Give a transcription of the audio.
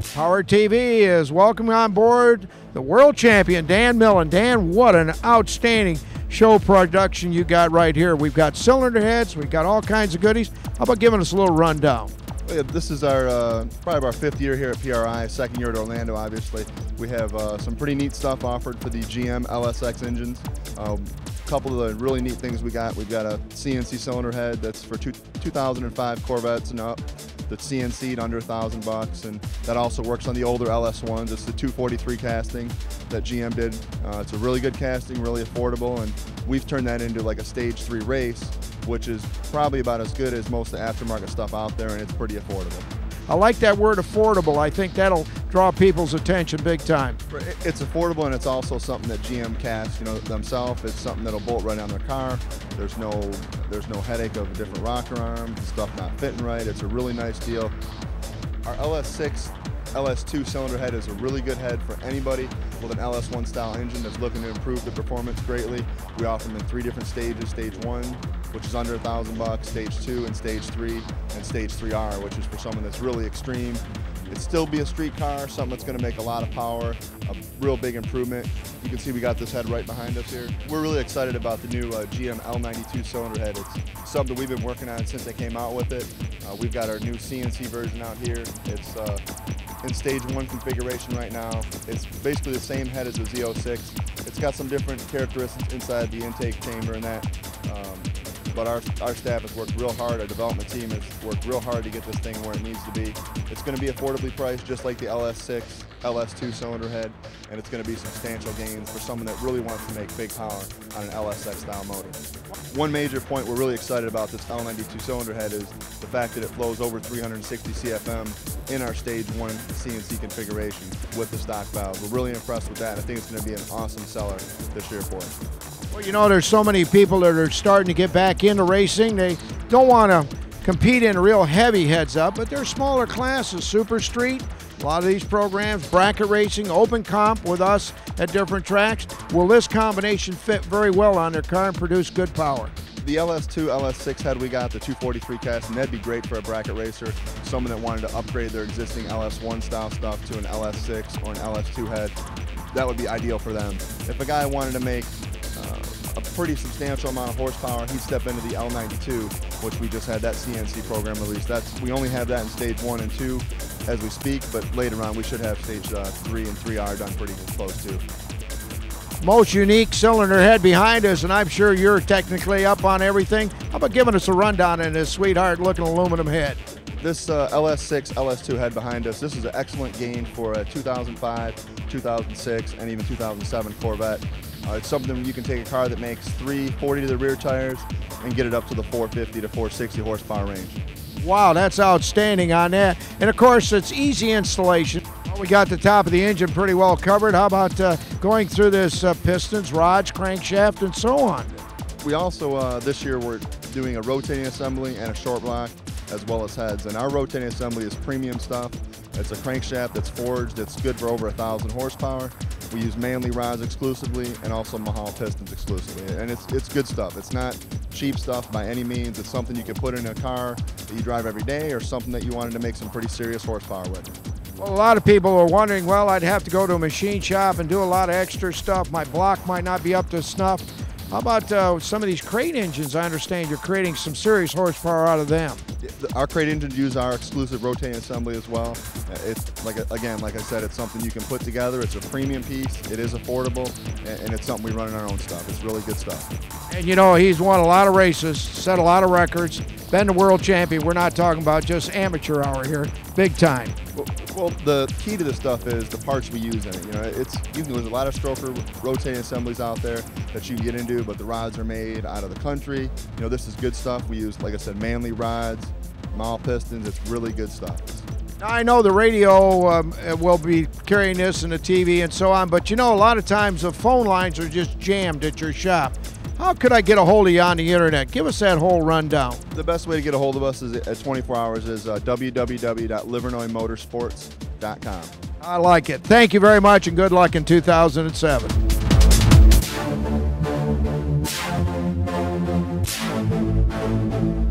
PowerTV is welcoming on board the world champion, Dan Millen. Dan, what an outstanding show production you got right here. We've got cylinder heads, we've got all kinds of goodies. How about giving us a little rundown? Yeah, this is our probably our 5th year here at PRI, 2nd year at Orlando, obviously. We have some pretty neat stuff offered for the GM LSX engines. A couple of the really neat things we've got a CNC cylinder head that's for 2005 Corvettes and up. That's CNC'd under $1,000, and that also works on the older LS1s. It's the 243 casting that GM did. It's a really good casting, really affordable, and we've turned that into like a stage 3 race, which is probably about as good as most of the aftermarket stuff out there, and it's pretty affordable. I like that word affordable. I think that'll draw people's attention big time. It's affordable, and it's also something that GM casts, themselves. It's something that'll bolt right on their car. There's no headache of a different rocker arm, stuff not fitting right. It's a really nice deal. Our LS6, LS2 cylinder head is a really good head for anybody with an LS1 style engine that's looking to improve the performance greatly. We offer them in 3 different stages: stage 1, which is under $1,000, stage 2 and stage 3, and stage 3R, which is for someone that's really extreme. It'd still be a street car, something that's going to make a lot of power, a real big improvement. You can see we got this head right behind us here. We're really excited about the new GM L92 cylinder head. It's something we've been working on since they came out with it. We've got our new CNC version out here. It's in stage 1 configuration right now. It's basically the same head as the Z06. It's got some different characteristics inside the intake chamber and that. But our staff has worked real hard, our development team has worked real hard to get this thing where it needs to be. It's going to be affordably priced just like the LS6, LS2 cylinder head, and it's going to be substantial gains for someone that really wants to make big power on an LSX style motor. One major point we're really excited about this L92 cylinder head is the fact that it flows over 360 CFM in our stage 1 CNC configuration with the stock valve. We're really impressed with that, and I think it's going to be an awesome seller this year for us. Well, there's so many people that are starting to get back into racing. They don't want to compete in real heavy heads up, but they're smaller classes, super street. A lot of these programs, bracket racing, open comp with us at different tracks. Will this combination fit very well on their car and produce good power? The LS2, LS6 head we got, the 243 casting, that'd be great for a bracket racer, someone that wanted to upgrade their existing LS1 style stuff to an LS6 or an LS2 head. That would be ideal for them. If a guy wanted to make a pretty substantial amount of horsepower, he'd step into the L92, which we just had that CNC program released. We only have that in stage 1 and 2 as we speak, but later on we should have stage 3 and 3R done pretty close too. Most unique cylinder head behind us, and I'm sure you're technically up on everything. How about giving us a rundown in this sweetheart looking aluminum head? This LS6, LS2 head behind us, this is an excellent gain for a 2005, 2006, and even 2007 Corvette. It's something you can take a car that makes 340 to the rear tires and get it up to the 450 to 460 horsepower range. Wow, that's outstanding on that. And of course, it's easy installation. Well, we got the top of the engine pretty well covered. How about going through this pistons, rods, crankshaft, and so on? We also, this year, we're doing a rotating assembly and a short block, as well as heads. And our rotating assembly is premium stuff. It's a crankshaft that's forged. It's good for over 1,000 horsepower. We use Manley rods exclusively and also Mahal pistons exclusively. And it's good stuff. It's not cheap stuff by any means. It's something you can put in a car that you drive every day or something that you wanted to make some pretty serious horsepower with. Well, a lot of people are wondering, well, I'd have to go to a machine shop and do a lot of extra stuff. My block might not be up to snuff. How about some of these crate engines? I understand you're creating some serious horsepower out of them. Our crate engines use our exclusive rotating assembly as well. It's like I said, it's something you can put together. It's a premium piece. It is affordable, and it's something we run in our own stuff. It's really good stuff. And he's won a lot of races, set a lot of records, been the world champion. We're not talking about just amateur hour here, big time. Well, the key to this stuff is the parts we use in it. There's a lot of stroker rotating assemblies out there that you can get into, but the rods are made out of the country. This is good stuff. We use, like I said, Manley rods, Mahal pistons. It's really good stuff. Now, I know the radio will be carrying this and the TV and so on, but a lot of times the phone lines are just jammed at your shop. How could I get a hold of you on the internet? Give us that whole rundown. The best way to get a hold of us is at 24 hours is www.livernoismotorsports.com. I like it. Thank you very much and good luck in 2007. Bye.